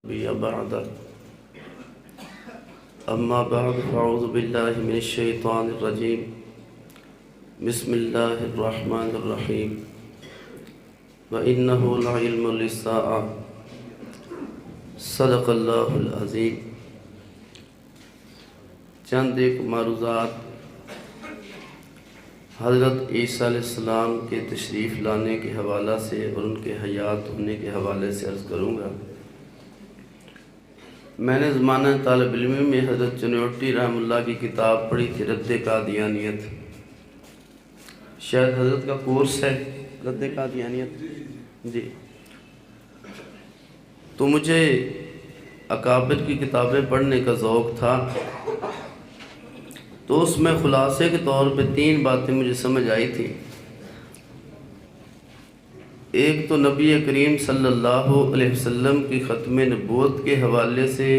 بعد اما بعد فاعوذ باللہ من الشیطان الرجیم بسم اللہ الرحمن الرحیم وَإِنَّهُ لَعِلْمٌ لِلسَّاعَةِ صدق اللہ العظیم۔ چند ایک معروضات حضرت عیسیٰ علیہ السلام کے تشریف لانے کے حوالہ سے اور ان کے حیات ہونے کے حوالے سے عرض کروں گا۔ میں نے زمانہ طالب علمی میں حضرت چنوٹی رحمہ اللہ کی کتاب پڑھی تھی، رد قادیانیت۔ شاید حضرت کا کورس ہے رد قادیانیت جی۔ تو مجھے اکابر کی کتابیں پڑھنے کا ذوق تھا، تو اس میں خلاصے کے طور پہ 3 باتیں مجھے سمجھ آئی تھی۔ ایک تو نبی کریم صلی اللہ علیہ وسلم کی ختم نبوت کے حوالے سے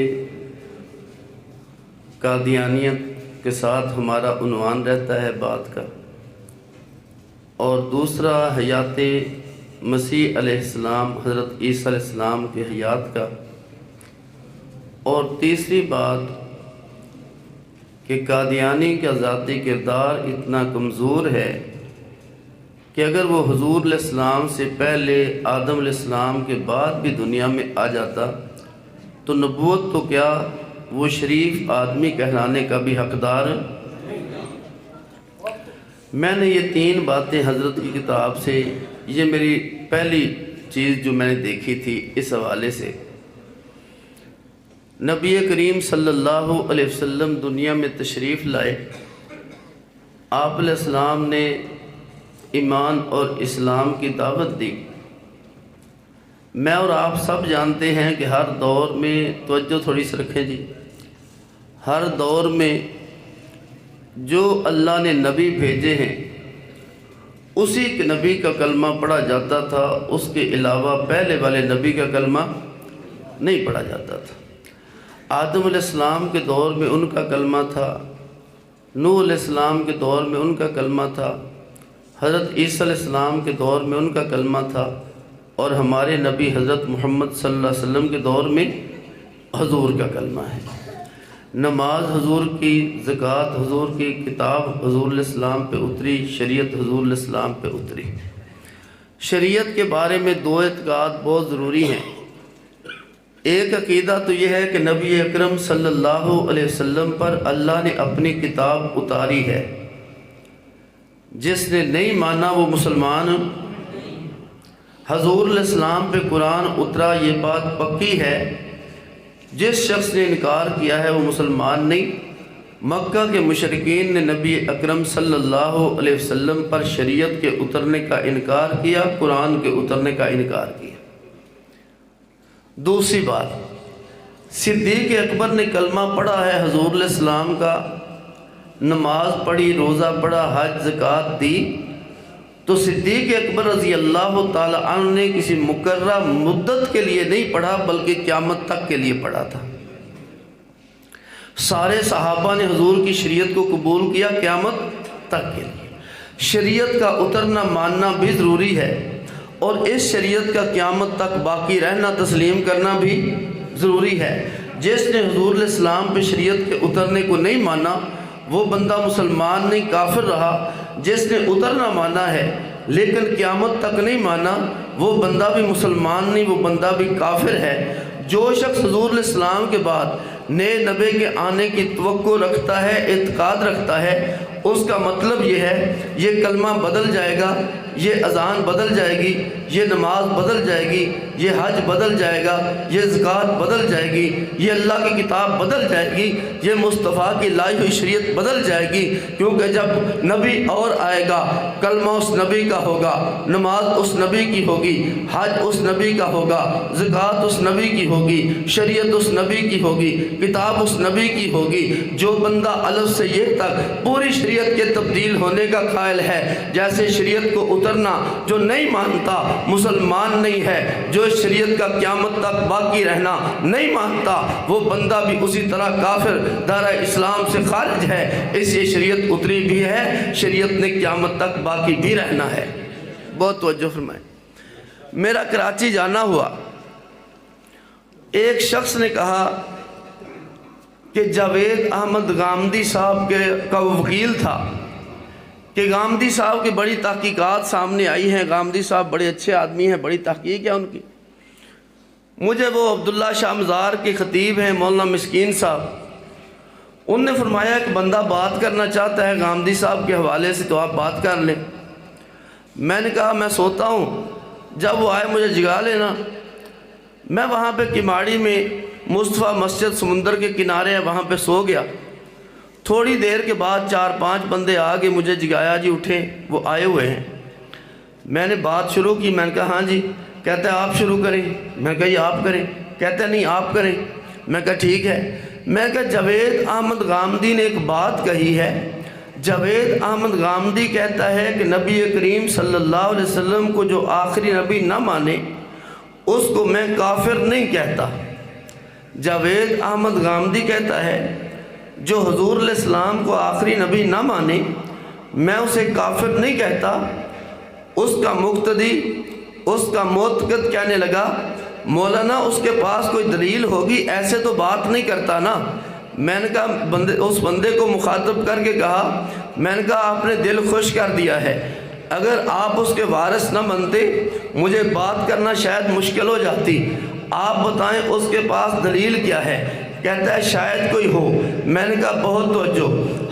قادیانیت کے ساتھ ہمارا عنوان رہتا ہے بات کا، اور دوسرا حیات مسیح علیہ السلام، حضرت عیسیٰ علیہ السلام کے حیات کا، اور تیسری بات کہ قادیانی کا ذاتی کردار اتنا کمزور ہے کہ اگر وہ حضور علیہ السلام سے پہلے آدم علیہ السلام کے بعد بھی دنیا میں آ جاتا تو نبوت تو کیا وہ شریف آدمی کہلانے کا بھی حقدار۔ میں نے یہ 3 باتیں حضرت کی کتاب سے، یہ میری پہلی چیز جو میں نے دیکھی تھی اس حوالے سے۔ نبی کریم صلی اللہ علیہ وسلم دنیا میں تشریف لائے، آپ علیہ السلام نے ایمان اور اسلام کی دعوت دی۔ میں اور آپ سب جانتے ہیں کہ ہر دور میں، توجہ تھوڑی سی رکھیں جی، ہر دور میں جو اللہ نے نبی بھیجے ہیں اسی کے نبی کا کلمہ پڑھا جاتا تھا، اس کے علاوہ پہلے والے نبی کا کلمہ نہیں پڑھا جاتا تھا۔ آدم علیہ السلام کے دور میں ان کا کلمہ تھا، نوح علیہ السلام کے دور میں ان کا کلمہ تھا، حضرت عیسیٰ علیہ السلام کے دور میں ان کا کلمہ تھا، اور ہمارے نبی حضرت محمد صلی اللہ علیہ وسلم کے دور میں حضور کا کلمہ ہے۔ نماز حضور کی، زکوٰۃ حضور کی، کتاب حضور علیہ السلام پہ اتری، شریعت حضور علیہ السلام پہ اتری۔ شریعت کے بارے میں 2 اعتقاد بہت ضروری ہیں۔ ایک عقیدہ تو یہ ہے کہ نبی اکرم صلی اللہ علیہ وسلم پر اللہ نے اپنی کتاب اتاری ہے، جس نے نہیں مانا وہ مسلمان۔ حضور علیہ السلام پہ قرآن اترا، یہ بات پکی ہے، جس شخص نے انکار کیا ہے وہ مسلمان نہیں۔ مکہ کے مشرکین نے نبی اکرم صلی اللہ علیہ وسلم پر شریعت کے اترنے کا انکار کیا، قرآن کے اترنے کا انکار کیا۔ دوسری بات، صدیق اکبر نے کلمہ پڑھا ہے حضور علیہ السلام کا، نماز پڑھی، روزہ پڑھا، حج زکوٰۃ دی، تو صدیق اکبر رضی اللہ تعالی عنہ نے کسی مقررہ مدت کے لیے نہیں پڑھا بلکہ قیامت تک کے لیے پڑھا تھا۔ سارے صحابہ نے حضور کی شریعت کو قبول کیا قیامت تک کے لیے۔ شریعت کا اترنا ماننا بھی ضروری ہے، اور اس شریعت کا قیامت تک باقی رہنا، تسلیم کرنا بھی ضروری ہے۔ جس نے حضور علیہ السلام پہ شریعت کے اترنے کو نہیں مانا وہ بندہ مسلمان نہیں، کافر رہا۔ جس نے اترنا مانا ہے لیکن قیامت تک نہیں مانا وہ بندہ بھی مسلمان نہیں، وہ بندہ بھی کافر ہے۔ جو شخص حضور علیہ السلام کے بعد نئے نبی کے آنے کی توقع رکھتا ہے، اعتقاد رکھتا ہے، اس کا مطلب یہ ہے یہ کلمہ بدل جائے گا، یہ اذان بدل جائے گی، یہ نماز بدل جائے گی، یہ حج بدل جائے گا، یہ زکوٰۃ بدل جائے گی، یہ اللہ کی کتاب بدل جائے گی، یہ مصطفیٰ کی لائی ہوئی شریعت بدل جائے گی، کیونکہ جب نبی اور آئے گا کلمہ اس نبی کا ہوگا، نماز اس نبی کی ہوگی، حج اس نبی کا ہوگا، زکوٰۃ اس نبی کی ہوگی، شریعت اس نبی کی ہوگی، کتاب اس نبی کی ہوگی۔ جو بندہ الف سے یہ تک پوری شریعت کے تبدیل ہونے کا قائل ہے، جیسے شریعت کو اترنا جو نہیں مانتا مسلمان نہیں ہے، جو شریعت کا قیامت تک باقی رہنا نہیں مانتا وہ بندہ بھی اسی طرح کافر، دائرہ اسلام سے خارج ہے۔ اس یہ شریعت اتری بھی ہے، شریعت نے قیامت تک باقی بھی رہنا ہے۔ بہت توجہ فرمائیں۔ میرا کراچی جانا ہوا ایک شخص نے کہا کہ جاوید احمد گامدی صاحب کا وکیل تھا کہ گامدی صاحب کی بڑی تحقیقات سامنے آئی ہیں، گامدی صاحب بڑے اچھے آدمی ہیں، بڑی تحقیق ہے ان کی۔ مجھے وہ عبداللہ شاہ مزار کے خطیب ہیں مولانا مسکین صاحب، ان نے فرمایا کہ بندہ بات کرنا چاہتا ہے گامدی صاحب کے حوالے سے تو آپ بات کر لیں۔ میں نے کہا میں سوتا ہوں، جب وہ آئے مجھے جگا لینا۔ میں وہاں پہ کماڑی میں مصطفیٰ مسجد سمندر کے کنارے ہے وہاں پہ سو گیا۔ تھوڑی دیر کے بعد 4-5 بندے آگے مجھے جگایا، جی اٹھیں، وہ آئے ہوئے ہیں۔ میں نے بات شروع کی، میں نے کہا ہاں جی، کہتے ہیں آپ شروع کریں۔ میں نے کہا یہ آپ کریں، کہتے ہیں نہیں آپ کریں۔ میں نے کہا ٹھیک ہے۔ میں نے کہا جاوید احمد گامدی نے ایک بات کہی ہے، جاوید احمد گامدی کہتا ہے کہ نبی کریم صلی اللہ علیہ وسلم کو جو آخری نبی نہ مانے اس کو میں کافر نہیں کہتا۔ جاوید احمد گامدی کہتا ہے جو حضور علیہ السلام کو آخری نبی نہ مانے میں اسے کافر نہیں کہتا۔ اس کا مقتدی، اس کا معتقد کہنے لگا مولانا اس کے پاس کوئی دلیل ہوگی، ایسے تو بات نہیں کرتا نا۔ میں نے کہا اس بندے کو مخاطب کر کے کہا، میں نے کہا آپ نے دل خوش کر دیا ہے، اگر آپ اس کے وارث نہ بنتے مجھے بات کرنا شاید مشکل ہو جاتی۔ آپ بتائیں اس کے پاس دلیل کیا ہے؟ کہتا ہے شاید کوئی ہو۔ میں نے کہا بہت توجہ،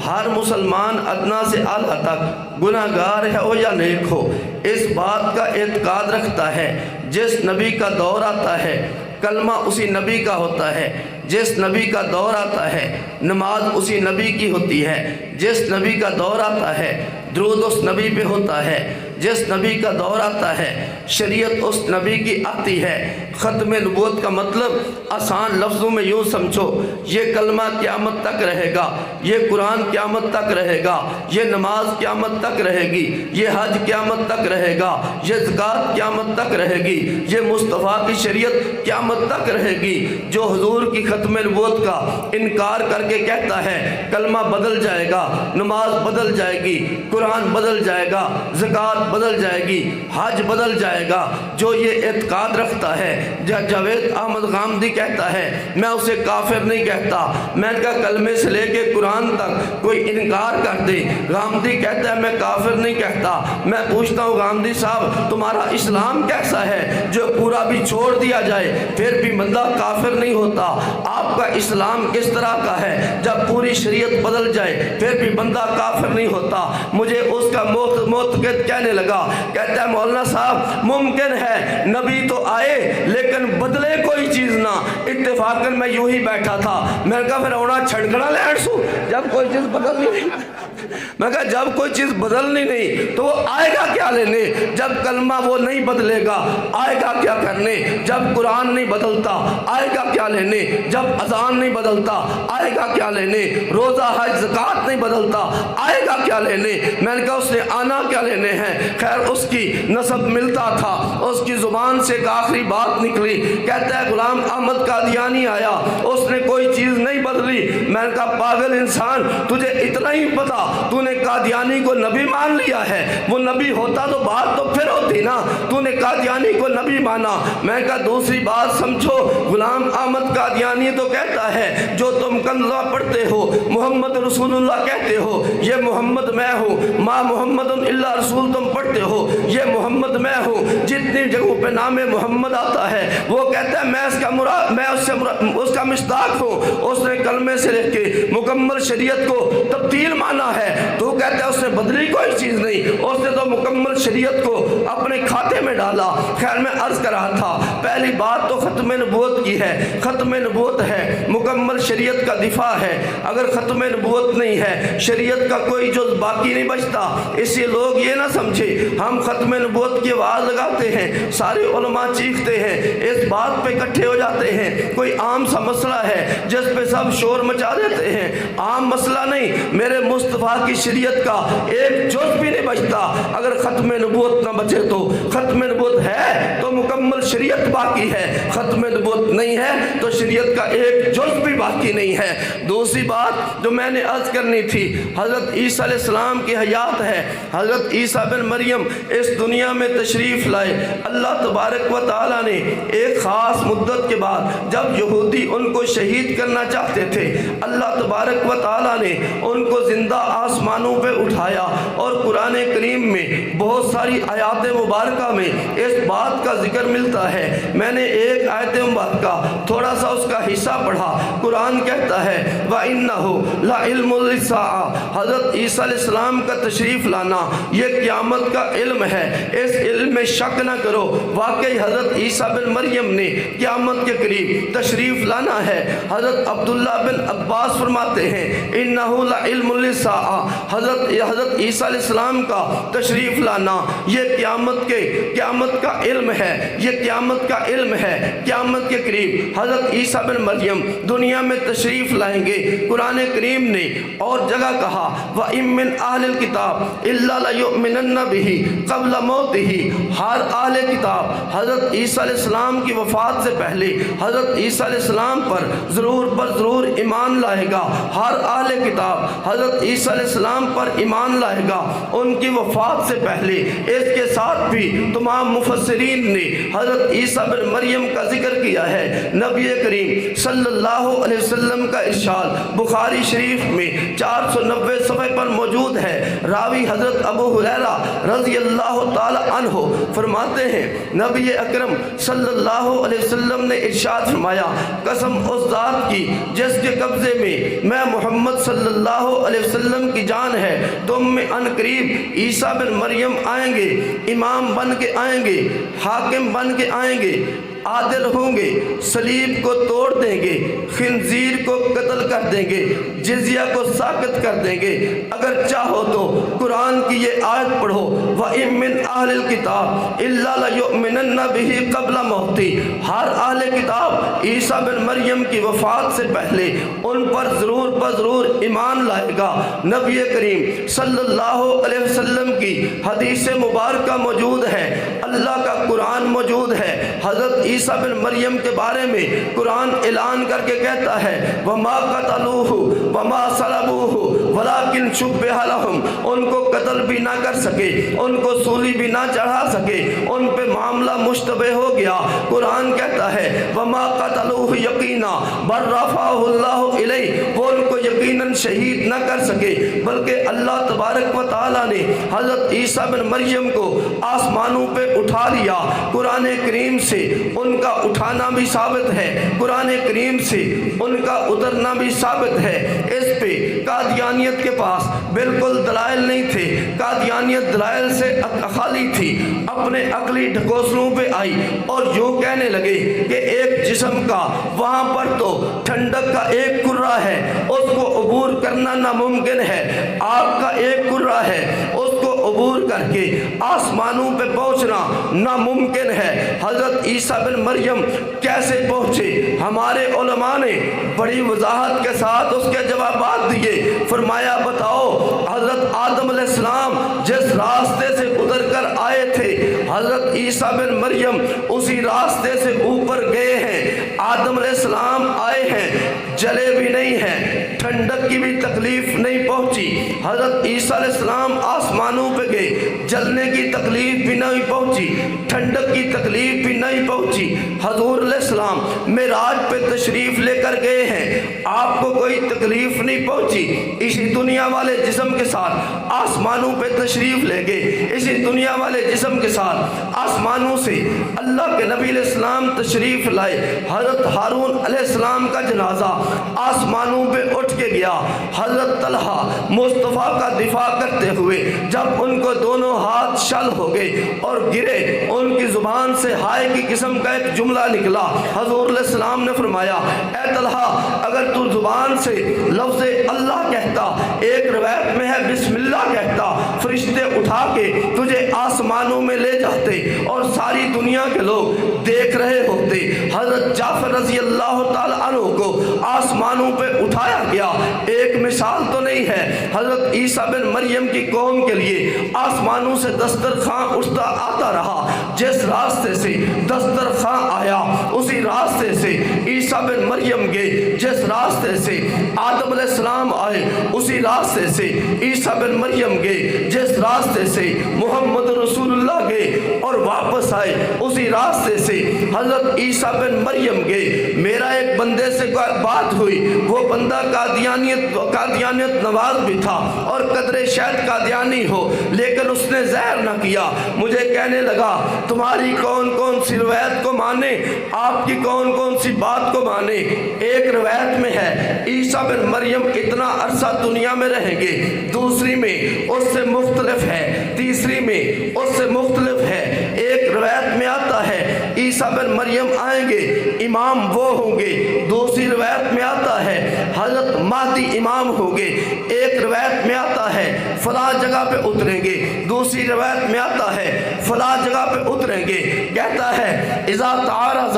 ہر مسلمان ادنا سے اعلیٰ تک گناہ گار ہے ہو یا نیک ہو، اس بات کا اعتقاد رکھتا ہے جس نبی کا دور آتا ہے کلمہ اسی نبی کا ہوتا ہے، جس نبی کا دور آتا ہے نماز اسی نبی کی ہوتی ہے، جس نبی کا دور آتا ہے درود اس نبی پہ ہوتا ہے، جس نبی کا دور آتا ہے شریعت اس نبی کی آتی ہے۔ ختم نبوت کا مطلب آسان لفظوں میں یوں سمجھو، یہ کلمہ قیامت تک رہے گا، یہ قرآن قیامت تک رہے گا، یہ نماز قیامت تک رہے گی، یہ حج قیامت تک رہے گا، یہ زکوٰۃ قیامت تک رہے گی، یہ مصطفیٰ کی شریعت قیامت تک رہے گی۔ جو حضور کی ختم نبوت کا انکار کر کے کہتا ہے کلمہ بدل جائے گا، نماز بدل جائے گی، قرآن بدل جائے گا، زکوٰۃ بدل جائے گی، حج بدل جائے گا، جو یہ اعتقاد رکھتا ہے جاوید احمد گامدی کہتا ہے میں اسے کافر نہیں کہتا۔ میں نے کہا کلمے سے لے کے قرآن تک کوئی انکار کر دے، گامدی کہتا ہے میں کافر نہیں کہتا۔ میں پوچھتا ہوں گامدی صاحب تمہارا اسلام کیسا ہے جو پورا بھی چھوڑ دیا جائے پھر بھی بندہ کافر نہیں ہوتا؟ آپ کا اسلام کس طرح کا ہے جب پوری شریعت بدل جائے پھر بھی بندہ کافر نہیں ہوتا؟ مجھے اس کا معتقد کہنے لگا، کہتا ہے مولانا صاحب ممکن ہے نبی تو آئے لیکن بدلے کوئی چیز نہ۔ اتفاقاً میں یوں ہی بیٹھا تھا، میں نے کہا پھر اونا چھڑکنا لینڈ سو جب کوئی چیز بدلنی نہیں، میں کہا جب کوئی چیز بدلنی نہیں تو وہ آئے گا کیا لینے؟ جب کلمہ وہ نہیں بدلے گا آئے گا کیا کرنے؟ جب قرآن نہیں بدلتا آئے گا کیا لینے؟ جب اذان نہیں بدلتا آئے گا کیا لینے؟ روزہ حج زکوٰۃ نہیں بدلتا آئے گا کیا لینے؟ میں نے کہا اس نے آنا کیا لینے ہیں؟ خیر اس کی نسب ملتا تھا، اس کی زبان سے ایک آخری بات نکلی، کہتا ہے غلام احمد قادیانی آیا، اس نے کوئی چیز نہیں بدلی۔ میں نے کہا پاگل انسان، تجھے اتنا ہی پتا تو نے قادیانی کو نبی مان لیا ہے، وہ نبی ہوتا تو بات تو پھر ہوتی نا، تو نے قادیانی کو نبی مانا۔ میں نے کہا دوسری بات سمجھو، غلام احمد قادیانی تو کہتا ہے جو تم کلمہ پڑھتے ہو محمد رسول اللہ کہتے ہو، یہ محمد میں ہوں، ما محمد الا رسول تم پڑھتے ہو، یہ محمد میں ہوں، جتنی جگہوں پہ نام محمد آتا ہے وہ کہتا ہے میں اس کا مصداق ہوں۔ اس نے کلمے سے لے کے مکمل شریعت کو تبدیل مانا ہے، تو کہتا ہے اس نے بدلی کوئی چیز نہیں، اس نے تو مکمل شریعت کو اپنے کھاتے میں ڈالا۔ خیر میں عرض کر رہا تھا پہلی بات تو ختم نبوت کی ہے، ختم نبوت ہے مکمل شریعت کا دفاع ہے۔ اگر ختم نبوت نہیں ہے شریعت کا کوئی جز باقی نہیں بچتا۔ اس لیے لوگ یہ نہ سمجھے ہم ختم نبوت کی آواز لگاتے ہیں، سارے علماء چیختے ہیں، اس بات پہ اکٹھے ہو جاتے ہیں، کوئی عام سا مسئلہ ہے جس پہ سب شور مچا دیتے ہیں عام مسئلہ نہیں، میرے مصطفیٰ کی شریعت کا ایک جز بھی نہیں بچتا۔ اگر ختم نبوت نہ بچے تو ختم نبوت ہے تو مکمل شریعت باقی ہے، ختم نبوت نہیں ہے تو شریعت کا ایک جز بھی باقی نہیں ہے۔ دوسری بات جو میں نے عرض کرنی تھی، حضرت عیسیٰ علیہ السلام کی حیات ہے۔ حضرت عیسیٰ بن مریم اس دنیا میں تشریف لائے، اللہ تبارک و تعالیٰ نے ایک خاص مدت کے بعد جب یہودی ان کو شہید کرنا چاہتے تھے، اللہ تبارک و تعالیٰ نے ان کو زندہ آسمانوں پہ اٹھایا، اور قرآن کریم میں بہت ساری آیات مبارکہ میں اس بات کا ذکر ملتا ہے۔ میں نے ایک آیت مبارکہ تھوڑا سا اس کا حصہ پڑھا۔ قرآن کہتا ہے وَإِنَّهُ لَعِلْمٌ لِلسَّاعَةِ، حضرت عیسیٰ علیہ السلام کا تشریف لانا یہ قیامت کا علم ہے، اس علم میں شک نہ کرو۔ واقعی حضرت عیسیٰ بن مریم نے قیامت کے قریب تشریف لانا ہے۔ حضرت عبداللہ بن عباس فرماتے ہیں اِنَّهُ لَعِلْمٌ لِلسَّاعَةِ، حضرت عیسیٰ علیہ السلام کا تشریف لانا یہ قیامت کا علم ہے، یہ قیامت کا علم ہے۔ قیامت کے قریب حضرت عیسیٰ بن مریم دنیا میں تشریف لائیں گے۔ قرآن کریم نے اور جگہ کہا وَإِن مِّنْ أَهْلِ الْكِتَابِ إِلَّا لَيُؤْمِنَنَّ بِهِ قَبْلَ مَوْتِهِ، ہر اہل کتاب حضرت عیسیٰ علیہ السلام کی وفات سے پہلے حضرت عیسیٰ علیہ السلام پر ضرور ایمان لائے گا۔ ہر اہل کتاب حضرت عیسیٰ علیہ السلام پر ایمان لائے گا ان کی وفات سے پہلے۔ اس کے ساتھ بھی تمام مفسرین نے حضرت عیسیٰ بن مریم کا ذکر کیا ہے۔ نبی کریم صلی اللہ علیہ وسلم کا ارشاد بخاری شریف میں 490 صفحے پر موجود ہے۔ راوی حضرت ابو ہریرہ رضی اللہ تعالی عنہ فرماتے ہیں نبی اکرم صلی اللہ علیہ وسلم نے ارشاد فرمایا قسم اس ذات کی جس کے قبضے میں محمد صلی اللہ علیہ وسلم کی جان ہے، تم میں ان قریب عیسیٰ بن مریم آئیں گے، امام بن کے آئیں گے، حاکم بن کے آئیں گے، عادل ہوں گے، صلیب کو توڑ دیں گے، خنزیر کو قتل کر دیں گے، جزیہ کو ساقط کر دیں گے۔ اگر چاہو تو قرآن کی یہ آیت پڑھو وَإِن مِّنْ أَهْلِ الْكِتَابِ إِلَّا لَيُؤْمِنَنَّ بِهِ قَبْلَ مَوْتِهِ، ہر اہل کتاب عیسیٰ بن مریم کی وفات سے پہلے ان پر ضرور ایمان لائے گا۔ نبی کریم صلی اللہ علیہ وسلم کی حدیث مبارکہ موجود ہے، اللہ کا قرآن موجود ہے۔ حضرت عیسیٰ بن مریم کے بارے میں قرآن اعلان کر کے کہتا ہے وَمَا قَتَلُوهُ وَمَا صَلَبُوهُ وَلَكِنْ شُبِّهَ لَهُمْ، ان کو قتل بھی نہ کر سکے، ان کو سولی بھی نہ چڑھا سکے، ان پہ معاملہ مشتبہ ہو گیا۔ قرآن کہتا ہے وَمَا قَتَلُوهُ يَقِينًا بَلْ رَفَعَهُ اللَّهُ إِلَيْهِ، وہ ان کو یقیناً شہید نہ کر سکے، بلکہ اللہ تبارک و تعالیٰ نے حضرت عیسیٰ بن مریم کو آسمانوں پہ اٹھا لیا۔ قرآن کریم سے ان کا اٹھانا بھی ثابت ہے، قرآن کریم سے ان کا اترنا بھی ثابت ہے۔ اس پہ قادیانیت کے پاس بالکل دلائل نہیں تھے، قادیانیت دلائل سے خالی تھی، اپنے عقلی ڈھکوسلوں پہ آئی اور یوں کہنے لگے کہ ایک جسم کا وہاں پر تو ٹھنڈک کا ایک کرہ ہے، اس کو عبور کرنا ناممکن ہے، آگ کا ایک کرہ ہے، اس کو عبور کر کے آسمانوں پہ پہنچنا ناممکن ہے۔ حضرت عیسیٰ بن مریم کیسے پہنچے؟ ہمارے علماء نے بڑی وضاحت کے ساتھ اس کے جوابات دیے۔ فرمایا بتاؤ حضرت آدم علیہ السلام جس راستے سے اتر کر آئے تھے، حضرت عیسیٰ بن مریم اسی راستے سے اوپر گئے ہیں۔ آدم علیہ السلام آئے ہیں، جلے بھی نہیں ہیں، ٹھنڈک کی بھی تکلیف نہیں پہنچی۔ حضرت عیسیٰ علیہ السلام آسمانوں پہ گئے، جلنے کی تکلیف بھی نہیں پہنچی، ٹھنڈک کی تکلیف بھی نہیں پہنچی۔ حضور علیہ السلام معراج پہ تشریف لے کر گئے ہیں، آپ کو کوئی تکلیف نہیں پہنچی۔ اسی دنیا والے جسم کے ساتھ آسمانوں پہ تشریف لے گئے، اسی دنیا والے جسم کے ساتھ آسمانوں سے اللہ کے نبی علیہ السلام تشریف لائے۔ حضرت ہارون علیہ السلام کا جنازہ آسمانوں پہ اٹھ کے گیا۔ حضرت طلحہ مصطفیٰ کا دفاع کرتے ہوئے جب ان کو دونوں ہاتھ شل ہو گئے اور گرے، ان کی زبان سے ہائے کی قسم کا ایک جملہ نکلا۔ حضور علیہ السلام نے فرمایا اے طلحہ اگر تو زبان سے لفظ اللہ کہتا، ایک روایت میں ہے بسم اللہ کہتا، فرشتے اٹھا کے تجھے آسمانوں میں لے جاتے اور ساری دنیا کے لوگ دیکھ رہے ہوتے۔ حضرت جعفر جعفر رضی اللہ تعالیٰ عنہ کو آسمانوں پہ اٹھایا گیا، ایک مثال تو نہیں ہے، حضرت عیسیٰ بن مریم کی قوم کے لیے آسمانوں سے دسترخوان اٹھتا آتا رہا، جس راستے سے دسترخوان آیا اسی راستے سے عیسیٰ بن مریم گئے، جس راستے سے آدم علیہ السلام آئے اسی راستے سے عیسیٰ بن مریم گئے، جس راستے سے محمد رسول اللہ گئے اور واپس آئے اسی راستے سے حضرت عیسیٰ بن مریم گئے۔ میرا ایک بندے سے بات ہوئی، وہ بندہ قادیانیت نواز بھی تھا اور قدر شاید قادیانی ہو، لیکن اس نے زہر نہ کیا۔ مجھے کہنے لگا تمہاری کون کون سی روایت کو مانے، آپ کی کون کون سی بات کو مانے؟ ایک روایت میں ہے عیسیٰ بن مریم اتنا عرصہ دنیا میں رہیں گے، دوسری میں اس سے مختلف ہے، تیسری میں اس سے مختلف ہے۔ ایک روایت میں آتا ہے عیسیٰ بن مریم آئیں گے، امام وہ ہوں گے، دوسری روایت میں آتا ہے حضرت مہدی امام ہوں گے، ایک روایت میں آتا ہے فلاں جگہ پہ اتریں گے، دوسری روایت میں آتا ہے فلاں جگہ پہ اتریں گے۔ کہتا ہے اذا تعارض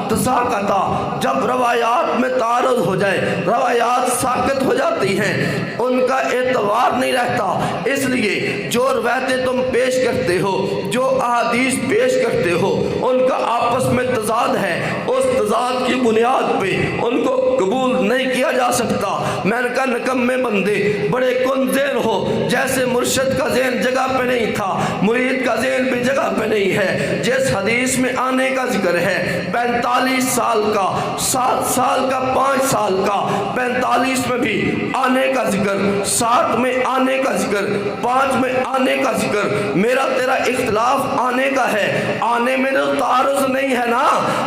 تساقطا، جب روایات میں تعارض ہو جائے، روایات ساقط ہو جاتی ہیں، ان کا اعتبار نہیں رہتا۔ اس لیے جو روایتیں تم پیش کرتے ہو، جو احادیث پیش کرتے ہو، ان کا آپس میں تضاد ہے، اس تضاد کی بنیاد پہ ان کو قبول نہیں کیا جا سکتا۔ میں نے کہا نکمے بندے بڑے کن ذہن ہو، جیسے مرشد کا ذہن جگہ پہ نہیں تھا، مرید کا ذہن بھی جگہ پہ نہیں ہے۔ جس حدیث میں آنے کا ذکر ہے 45 سال کا، 7 سال کا، 5 سال کا، 45 میں بھی آنے کا ذکر، 7 میں آنے کا ذکر، 5 میں آنے کا ذکر، میرا تیرا اختلاف آنے کا ہے، آنے میں تو تعارض نہیں ہے نا،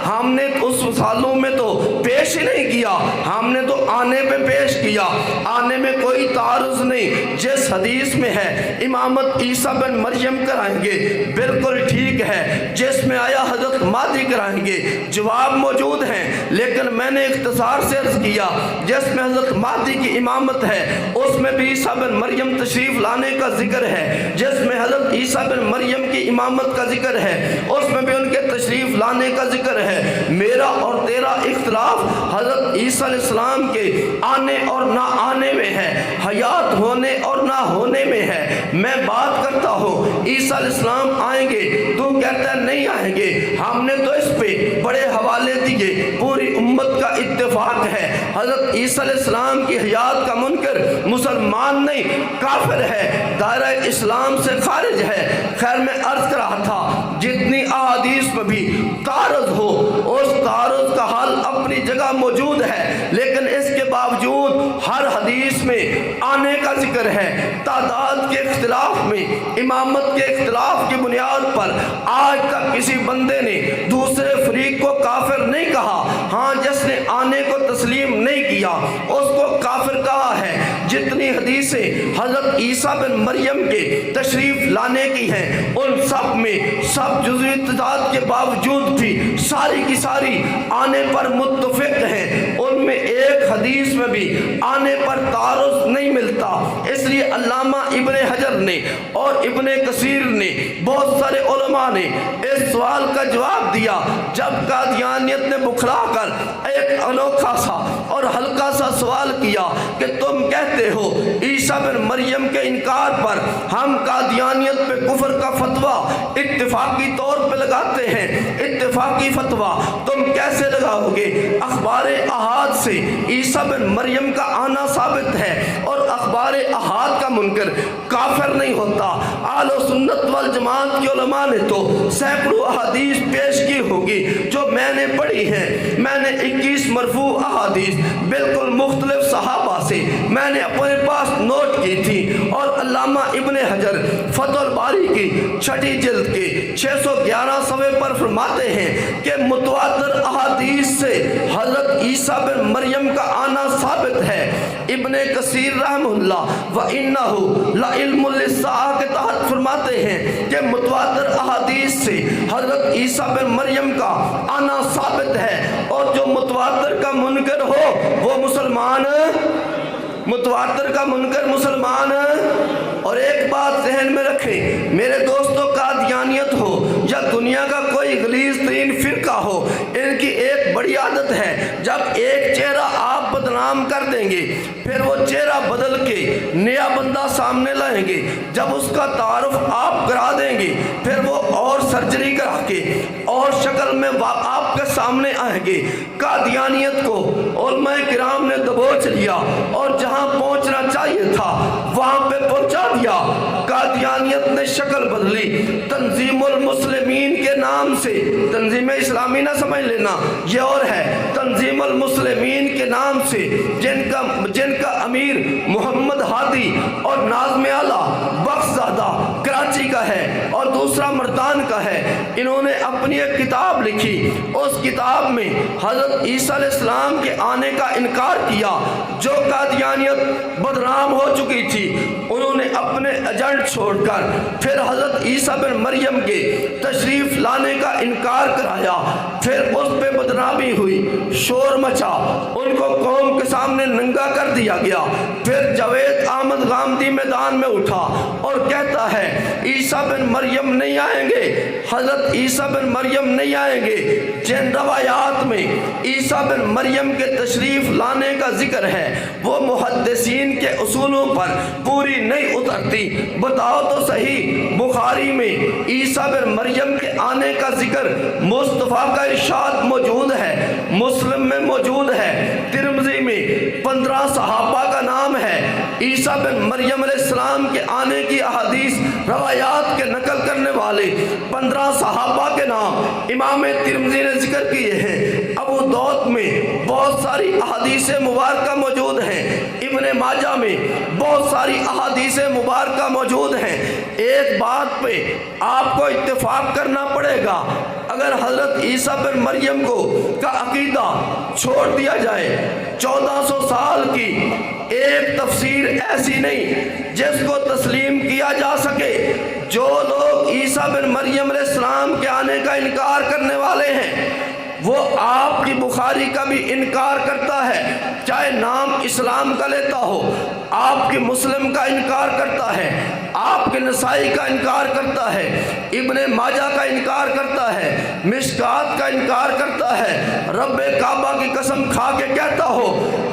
ہم نے اس سالوں میں تو پیش ہی نہیں کیا، ہم نے تو آنے پہ پیش کیا، آنے میں کوئی تعارض نہیں۔ جس حدیث میں ہے امامت عیسیٰ بن مریم کرائیں گے، بالکل ٹھیک ہے، جس میں آیا حضرت مہدی کرائیں گے، جواب موجود ہیں، لیکن میں نے اختصار سے عرض کیا جس میں حضرت مہدی کی امامت ہے اس میں بھی عیسیٰ بن مریم تشریف لانے کا ذکر ہے، جس میں حضرت عیسیٰ بن مریم کی امامت کا ذکر ہے اس میں بھی ان کے تشریف لانے کا ذکر ہے۔ میرا اور تیرا اختلاف حضرت عیسیٰ علیہ السلام کے آنے اور نہ آنے میں ہے، حیات ہونے اور نہ ہونے میں ہے۔ میں بات کرتا ہوں عیسیٰ علیہ السلام آئیں گے، تو کہتا ہے نہیں آئیں گے، ہم نے تو اس پہ بڑے حوالے دیے، پوری امت کا اتفاق ہے حضرت عیسیٰ علیہ السلام کی حیات کا منکر مسلمان نہیں کافر ہے، دائرہ اسلام سے خارج ہے۔ خیر میں عرض کر رہا تھا جتنی احادیث میں بھی تعارض ہو، اس تعارض کا حل اپنی جگہ موجود ہے، لیکن اس کے باوجود ہر حدیث میں آنے کا ذکر ہے۔ تعداد کے اختلاف میں، امامت کے اختلاف کی بنیاد پر آج تک کسی بندے نے دوسرے فریق کو کافر نہیں کہا، ہاں جس نے آنے کو تسلیم نہیں کیا اس کو کافر کہا ہے۔ جتنی حدیثیں حضرت عیسیٰ بن مریم کے تشریف لانے کی ہیں ان سب میں سب جزوی تضاد کے باوجود بھی ساری کی ساری آنے پر متفق ہیں، ان میں ایک حدیث میں بھی آنے پر تعارض نہیں ملتا۔ اس لیے علامہ ابن حجر نے اور ابن کثیر نے، بہت سارے علماء نے اس سوال کا جواب دیا جب قادیانیت نے بکھلا کر ایک انوکھا سا اور ہلکا سا سوال کیا کہ تم کہتے ہو عیسیٰ بن مریم کے انکار پر ہم قادیانیت پہ کفر کا فتویٰ اتفاقی طور پہ لگاتے ہیں، اتفاقی فتویٰ تم کیسے لگاؤ گے؟ اخبار احاد سے عیسیٰ بن مریم کا آنا ثابت ہے اور اخبار احاد کا منکر کافر نہیں ہوتا۔ اہل سنت والجماعت کے علماء نے تو سینکڑوں احادیث پیش کی ہوگی جو میں نے پڑھی ہیں، میں نے 21 مرفوع احادیث بالکل مختلف صحابہ سے میں نے اپنے پاس نوٹ کی تھی، اور علامہ ابن حجر فتح الباری کی 6 جلد کے 611 صفحے پر فرماتے ہیں کہ متواتر احادیث سے حضرت عیسیٰ بن مریم کا آنا ثابت ہے۔ ابن کثیر رحمہ اللہ وَإِنَّهُ لَعِلْمٌ لِلسَّاعَةِ کے تحت فرماتے ہیں کہ متواتر احادیث سے حضرت عیسیٰ بن مریم کا آنا ثابت ہے، اور جو متواتر کا منکر ہو وہ مسلمان، متواتر کا منکر مسلمان۔ اور ایک بات ذہن میں رکھیں میرے دوستوں، قادیانیت ہو یا دنیا کا کوئی غلیظ ترین فرقہ ہو، ان کی ایک ایک بڑی عادت ہے، جب ایک چہرہ آپ بدنام کر دیں گے پھر وہ چہرہ بدل کے نیا بندہ سامنے لائیں گے، جب اس کا تعارف آپ کرا دیں گے پھر وہ اور سرجری کرا کے اور شکل میں آپ کے سامنے آئیں گے۔ قادیانیت کو علماء کرام نے دبوچ لیا اور جہاں پہنچنا چاہیے تھا وہاں پہ پہنچا دیا۔ قادیانیت نے شکل بدلی، تنظیم المسلمین کے نام سے، تنظیم اسلامی نہ سمجھ لینا یہ اور ہے، تنظیم المسلمین کے نام سے جن کا امیر محمد ہادی اور ناظم اعلیٰ بخشزادہ کراچی کا ہے اور دوسرا مردان کا ہے، انہوں نے اپنی ایک کتاب لکھی۔ اس کتاب میں حضرت عیسیٰ علیہ السلام کے آنے کا انکار کیا۔ جو قادیانیت بدنام ہو چکی تھی انہوں نے اپنے ایجنٹ چھوڑ کر پھر حضرت عیسیٰ بن مریم کے تشریف لانے کا انکار کرایا، پھر اس پہ بدنامی ہوئی، شور مچا، ان کو قوم کے سامنے ننگا کر دیا گیا۔ پھر جاوید احمد غامدی میدان میں اٹھا اور کہتا ہے عیسیٰ بن مریم نہیں آئیں گے، حضرت عیسیٰ بن مریم نہیں آئیں گے۔ جن روایات میں عیسیٰ بن مریم کے تشریف لانے کا ذکر ہے وہ محدثین کے اصولوں پر پوری نہیں اترتی۔ بتاؤ تو صحیح، بخاری میں عیسیٰ بن مریم کے آنے کا ذکر مصطفیٰ کا ارشاد موجود ہے، مسلم میں موجود ہے، ترمذی میں 15 صحابہ کا نام ہے۔ عیسیٰ بن مریم علیہ السلام کے آنے کی احادیث روایات کے نقل کرنے والے 15 صحابہ کے نام امام ترمذی نے ذکر کیے ہیں۔ ابو داؤد میں بہت ساری احادیث مبارکہ موجود ہیں، ابن ماجہ میں بہت ساری احادیث مبارکہ موجود ہیں۔ ایک بات پہ آپ کو اتفاق کرنا پڑے گا، اگر حضرت عیسیٰ بن مریم کا عقیدہ چھوڑ دیا جائے، 1400 سال کی ایک تفسیر ایسی نہیں جس کو تسلیم کیا جا سکے۔ جو لوگ عیسیٰ بن مریم علیہ السلام کے آنے کا انکار کرنے والے ہیں وہ آپ کی بخاری کا بھی انکار کرتا ہے، چاہے نام اسلام کا لیتا ہو، آپ کی مسلم کا انکار کرتا ہے، آپ کے نسائی کا انکار کرتا ہے، ابن ماجہ کا انکار کرتا ہے، مشکات کا انکار کرتا ہے۔ رب کعبہ کی قسم کھا کے کہتا ہو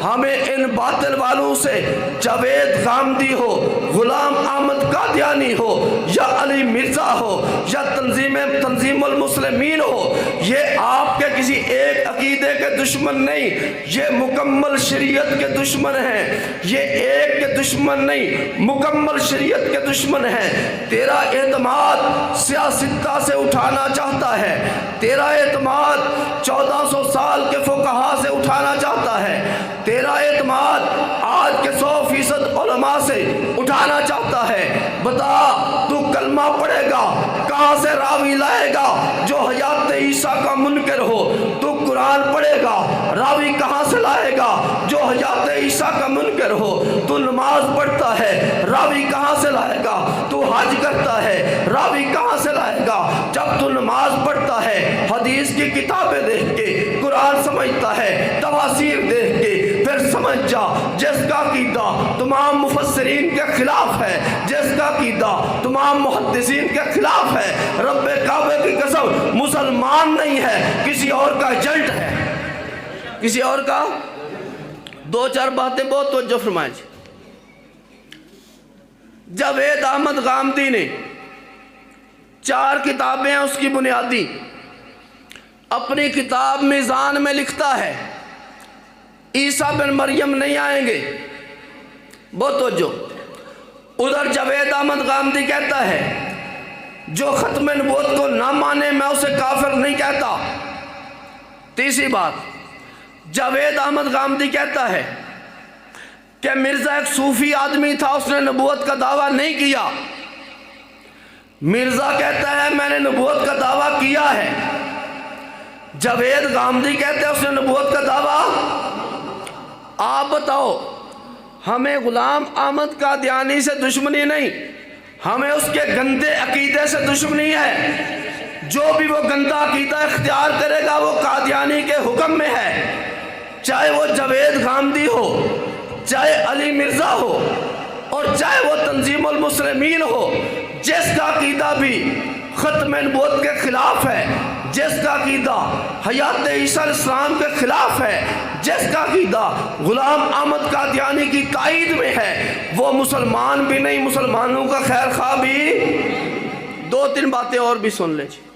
ہمیں ان باطل والوں سے جاوید غامدی ہو، غلام احمد قادیانی ہو یا علی مرزا ہو یا تنظیم المسلمین ہو، یہ آپ کے کسی ایک عقیدے کے دشمن نہیں، یہ مکمل شریعت کے دشمن ہیں، یہ ایک کے دشمن نہیں، مکمل شریعت کے دشمن ہیں۔ تیرا اعتماد سیاستہ سے اٹھانا چاہتا ہے، تیرا اعتماد 1400 سال کے فقہا سے اٹھانا چاہتا ہے، تیرا اعتماد آج کے 100% علماء سے اٹھانا چاہتا ہے۔ بتا تو کلمہ پڑھے گا کہاں سے راوی لائے گا جو حیات عیسیٰ کا منکر ہو؟ تو قرآن پڑھے گا راوی کہاں سے لائے گا جو حیات عیسیٰ کا منکر ہو؟ تو نماز پڑھتا ہے راوی کہاں سے لائے گا؟ تو حج کرتا ہے راوی کہاں سے لائے گا؟ جب تو نماز پڑھتا ہے حدیث کی کتابیں دیکھ کے، قرآن سمجھتا ہے، تفاسیر دیکھ کے، پھر سمجھ جا جس کا عقیدہ تمام مفسرین کے خلاف ہے، جس کا عقیدہ تمام محدثین کے خلاف ہے، رب کعبے کی قسم مسلمان نہیں ہے، کسی اور کا ایجنٹ ہے، کسی اور کا۔ دو چار باتیں بہت توجہ فرمائیں۔ جاوید احمد غامدی نے 4 کتابیں ہیں اس کی بنیادی، اپنی کتاب میزان میں لکھتا ہے عیسیٰ بن مریم نہیں آئیں گے، بہت توجہ۔ ادھر جاوید احمد غامدی کہتا ہے جو ختم نبوت کو نہ مانے میں اسے کافر نہیں کہتا۔ تیسری بات، جاوید احمد غامدی کہتا ہے کہ مرزا ایک صوفی آدمی تھا، اس نے نبوت کا دعویٰ نہیں کیا۔ مرزا کہتا ہے میں نے نبوت کا دعویٰ کیا ہے، جاوید غامدی کہتے ہیں اس نے نبوت کا دعویٰ۔ آپ بتاؤ، ہمیں غلام احمد قادیانی سے دشمنی نہیں، ہمیں اس کے گندے عقیدے سے دشمنی ہے۔ جو بھی وہ گندا عقیدہ اختیار کرے گا وہ قادیانی کے حکم میں ہے، چاہے وہ جاوید غامدی ہو، چاہے علی مرزا ہو، اور چاہے وہ تنظیم المسلمین ہو۔ جس کا عقیدہ بھی ختم نبوت کے خلاف ہے جس کا عقیدہ حیات عیسیٰ علیہ السلام کے خلاف ہے، جس کا عقیدہ غلام احمد قادیانی کی تائید میں ہے، وہ مسلمان بھی نہیں، مسلمانوں کا خیر خواہ بھی۔ دو تین باتیں اور بھی سن لیجیے۔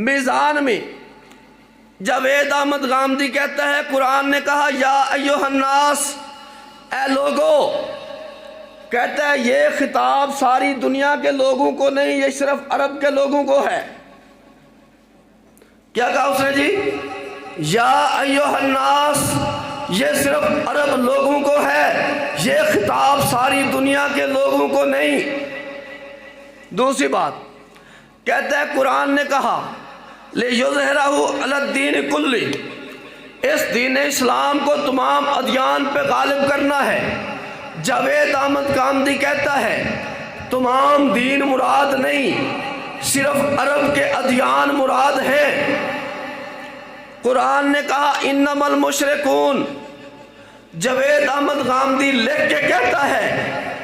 میزان میں جاوید احمد غامدی کہتا ہے قرآن نے کہا یا ایھا الناس، اے لوگو، کہتا ہے یہ خطاب ساری دنیا کے لوگوں کو نہیں، یہ صرف عرب کے لوگوں کو ہے۔ کیا کہا اس نے جی؟ یا ایھا الناس، یہ صرف عرب لوگوں کو ہے، یہ خطاب ساری دنیا کے لوگوں کو نہیں۔ دوسری بات کہتا ہے قرآن نے کہا لِيُظْهِرَهُ عَلَى الدِّينِ كُلِّهِ، اس دین اسلام کو تمام ادیان پہ غالب کرنا ہے۔ جاوید احمد غامدی کہتا ہے تمام دین مراد نہیں، صرف عرب کے ادیان مراد ہیں۔ قرآن نے کہا انما المشرکون، جاوید احمد غامدی لکھ کے کہتا ہے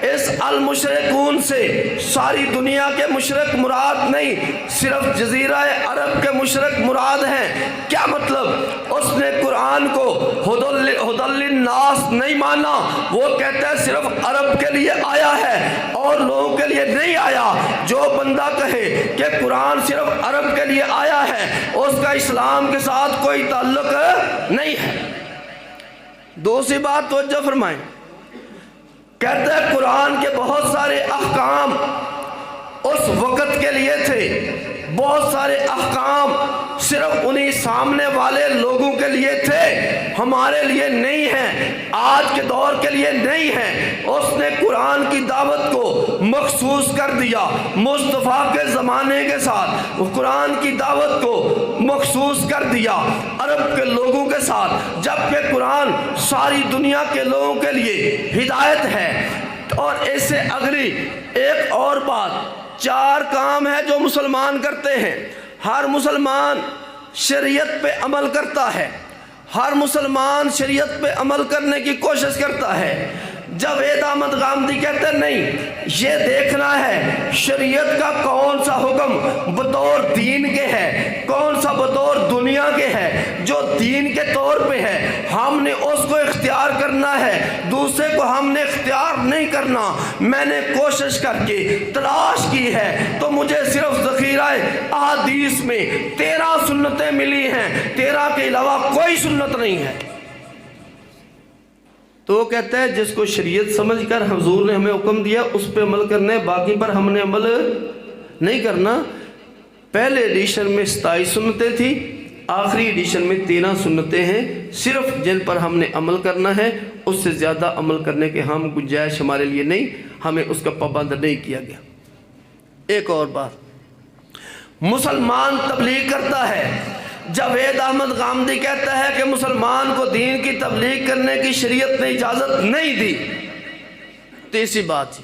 اس المشرکون سے ساری دنیا کے مشرک مراد نہیں، صرف جزیرہ عرب کے مشرک مراد ہیں۔ کیا مطلب؟ اس نے قرآن کو ھدی للناس نہیں مانا، وہ کہتا ہے صرف عرب کے لیے آیا ہے اور لوگوں کے لیے نہیں آیا۔ جو بندہ کہے کہ قرآن صرف عرب کے لیے آیا ہے، اس کا اسلام کے ساتھ کوئی تعلق نہیں ہے۔ دوسری بات توجہ فرمائیں، کہتا ہے قرآن کے بہت سارے احکام اس وقت کے لیے تھے، بہت سارے احکام صرف انہی سامنے والے لوگوں کے لیے تھے، ہمارے لیے نہیں ہیں، آج کے دور کے لیے نہیں ہیں۔ اس نے قرآن کی دعوت کو مخصوص کر دیا، مصطفیٰ کے زمانے کے ساتھ قرآن کی دعوت کو مخصوص کر دیا عرب کے لوگوں کے ساتھ، جبکہ قرآن ساری دنیا کے لوگوں کے لیے ہدایت ہے۔ اور اس سے اگلی ایک اور بات، 4 کام ہے جو مسلمان کرتے ہیں۔ ہر مسلمان شریعت پہ عمل کرتا ہے، ہر مسلمان شریعت پہ عمل کرنے کی کوشش کرتا ہے۔ جاوید احمد غامدی کہتے ہیں نہیں، یہ دیکھنا ہے شریعت کا کون سا حکم بطور دین کے ہے، کون سا بطور دنیا کے ہے۔ جو دین کے طور پہ ہے ہم نے اس کو اختیار کرنا ہے، دوسرے کو ہم نے اختیار نہیں کرنا۔ میں نے کوشش کر کے تلاش کی ہے تو مجھے صرف ذخیرہ احادیث میں 13 سنتیں ملی ہیں، 13 کے علاوہ کوئی سنت نہیں ہے۔ تو وہ کہتا ہے جس کو شریعت سمجھ کر حضور نے ہمیں حکم دیا اس پہ عمل کرنا ہے، باقی پر ہم نے عمل نہیں کرنا۔ پہلے ایڈیشن میں 27 سنتیں تھی، آخری ایڈیشن میں 13 سنتیں ہیں، صرف جن پر ہم نے عمل کرنا ہے، اس سے زیادہ عمل کرنے کے ہم گنجائش ہمارے لیے نہیں، ہمیں اس کا پابند نہیں کیا گیا۔ ایک اور بات، مسلمان تبلیغ کرتا ہے، جاوید احمد غامدی کہتا ہے کہ مسلمان کو دین کی تبلیغ کرنے کی شریعت نے اجازت نہیں دی۔ تیسری بات،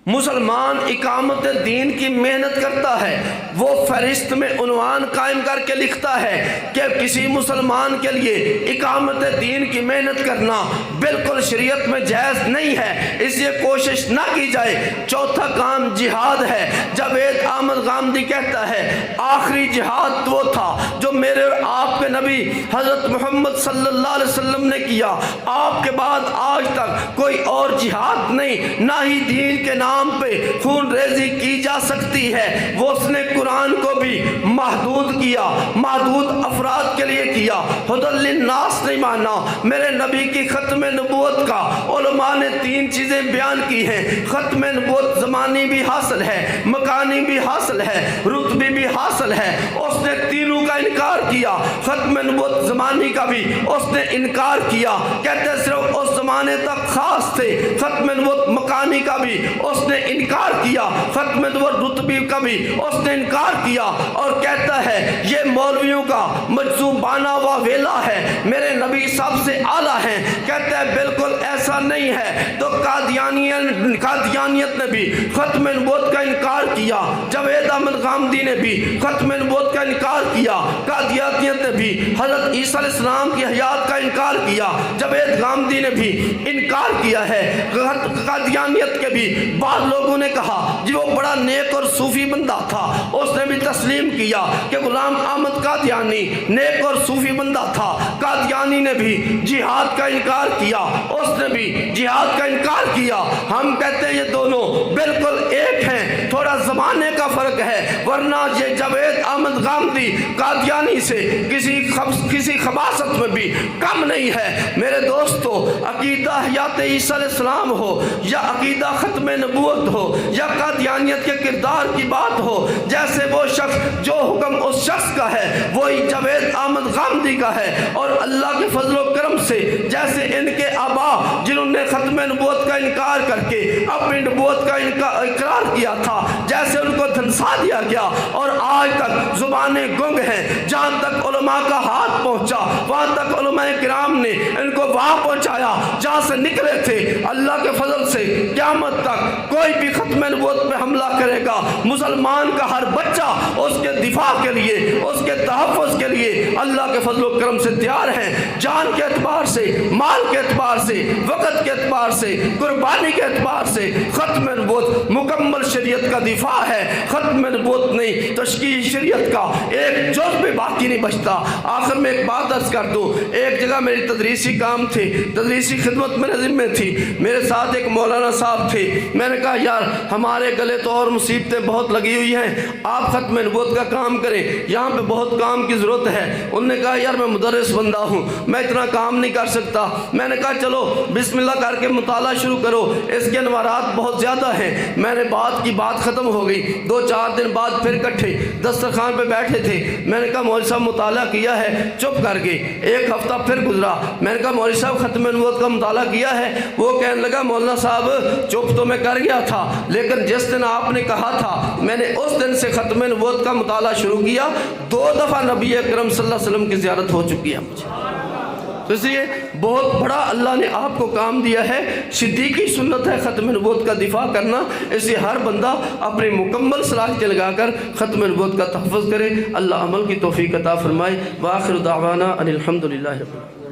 مسلمان اقامت دین کی محنت کرتا ہے، وہ فہرست میں عنوان قائم کر کے لکھتا ہے کہ کسی مسلمان کے لیے اقامت دین کی محنت کرنا بالکل شریعت میں جائز نہیں ہے، اس لیے کوشش نہ کی جائے۔ چوتھا کام جہاد ہے۔ جاوید احمد غامدی کہتا ہے آخری جہاد وہ تھا جو میرے اور آپ کے نبی حضرت محمد صلی اللہ علیہ وسلم نے کیا، آپ کے بعد آج تک کوئی اور جہاد نہیں، نہ ہی دین کے نام پہ خون ریزی کی جا سکتی ہے۔ وہ اس نے قرآن کو بھی محدود کیا، محدود افراد کے لیے کیا، ھدی للناس نہیں مانا۔ میرے نبی کی ختم نبوت کا علماء نے 3 چیزیں بیان کی ہیں۔ ختم نبوت زمانی بھی حاصل ہے، مکانی بھی حاصل ہے، رتبی بھی حاصل ہے، اس نے تینوں کا انکار کیا۔ ختم نبوت زمانی کا بھی اس نے انکار کیا، کہتے صرف اس زمانے تک خاص تھے۔ ختم نبوت مکانی کا بھی اس نے انکار کیا، ختم نبوت رتبی کا بھی اس نے انکار کیا، اور کہتا ہے یہ مولویوں کا مجذوبانہ واویلا ہے، میرے نبی سب سے اعلیٰ ہیں۔ کہتا ہے بالکل ایسا ایسا نہیں ہے تو قادیانیت نے بھی ختم نبوت کا انکار کیا، جاوید احمد غامدی نے بھی ختم نبوت کا انکار کیا، قادیانیت نے بھی حضرت عیسیٰ علیہ السلام کی حیات کا انکار کیا، جاوید غامدی نے بھی انکار کیا ہے۔ قادیانیت کے بھی بعض لوگوں نے کہا جی وہ بڑا نیک اور صوفی بندہ تھا، اس نے بھی تسلیم کیا کہ غلام احمد قادیانی نیک اور صوفی بندہ تھا۔ قادیانی نے بھی جہاد کا انکار کیا، اس نے بھی جہاد کا انکار کیا۔ ہم کہتے ہیں یہ دونوں بالکل ایک ہیں، تھوڑا زمانے کا فرق ہے، ورنہ یہ جاوید احمد غامدی قادیانی سے کسی خباثت میں بھی کم نہیں ہے۔ میرے دوستو، عقیدہ حیات عیسیٰ علیہ السلام ہو یا عقیدہ ختم نبوت ہو یا قادیانیت کے کردار کی بات ہو، جیسے وہ شخص جو حکم اس شخص کا ہے وہی جاوید احمد غامدی کا ہے، اور اللہ کے فضل و کرم سے جیسے ان کے آبا جنہوں نے ختم نبوت کا انکار کر کے اپنی نبوت کا اقرار کیا تھا، جیسے ان کو دھنسا دیا گیا اور آج تک زبانیں گنگ ہیں، جہاں تک علماء کا ہاتھ پہنچا وہاں تک علماء کرام نے ان کو وہاں پہنچایا جہاں سے نکلے تھے۔ اللہ کے فضل سے قیامت تک کوئی بھی ختم نبوت پہ حملہ کرے گا، مسلمان کا ہر بچہ اس کے دفاع کے لیے، اس کے تحفظ کے لیے اللہ کے فضل و کرم سے تیار ہیں، جان کے اعتبار سے، مال کے اعتبار سے، وقت کے اعتبار سے، قربانی کے اعتبار سے۔ ختم نبوت مکمل شریعت کا دفاع ہے، ختم نبوت نہیں تشکیل شریعت کا ایک جز بھی باقی نہیں بچتا۔ آخر میں ایک بات عرض کر دوں، ایک جگہ میری تدریسی کام تھی، تدریسی خدمت میرے ذمہ تھی، میرے ساتھ ایک مولانا صاحب تھے، میں نے کہا یار ہمارے گلے تو اور مصیبتیں بہت لگی ہوئی ہیں، آپ ختم نبوت کا کام کریں، یہاں پہ بہت کام کی ضرورت ہے۔ انہوں نے کہا یار میں مدرس بندہ ہوں، میں اتنا کام نہیں کر سکتا۔ میں نے کہا چلو بسم اللہ کر کے مطالعہ شروع کرو، اس کے انوارات بہت زیادہ ہیں۔ میں نے بات ختم ہو گئی، 2-4 دن بعد پھر اکٹھے دسترخوان پہ بیٹھے تھے، میں نے کہا مولوی صاحب مطالعہ کیا ہے؟ چپ کر گئے۔ ایک ہفتہ پھر گزرا، میں نے کہا مولوی صاحب ختم نبوت کا مطالعہ کیا ہے؟ وہ کہنے لگا مولانا صاحب چپ تو میں کر گیا تھا، لیکن جس دن آپ نے کہا تھا میں نے اس دن سے ختم نبوت کا مطالعہ شروع کیا، 2 دفعہ نبی اکرم صلی اللہ علیہ وسلم کی زیارت ہو چکی ہے مجھے۔ تو اس لیے بہت بڑا اللہ نے آپ کو کام دیا ہے، صدیقی سنت ہے ختم نبوت کا دفاع کرنا، اس لیے ہر بندہ اپنی مکمل صلاحیت لگا کر ختم نبوت کا تحفظ کرے۔ اللہ عمل کی توفیق عطا فرمائے۔ وآخر دعوانا ان الحمدللہ رب العالمین۔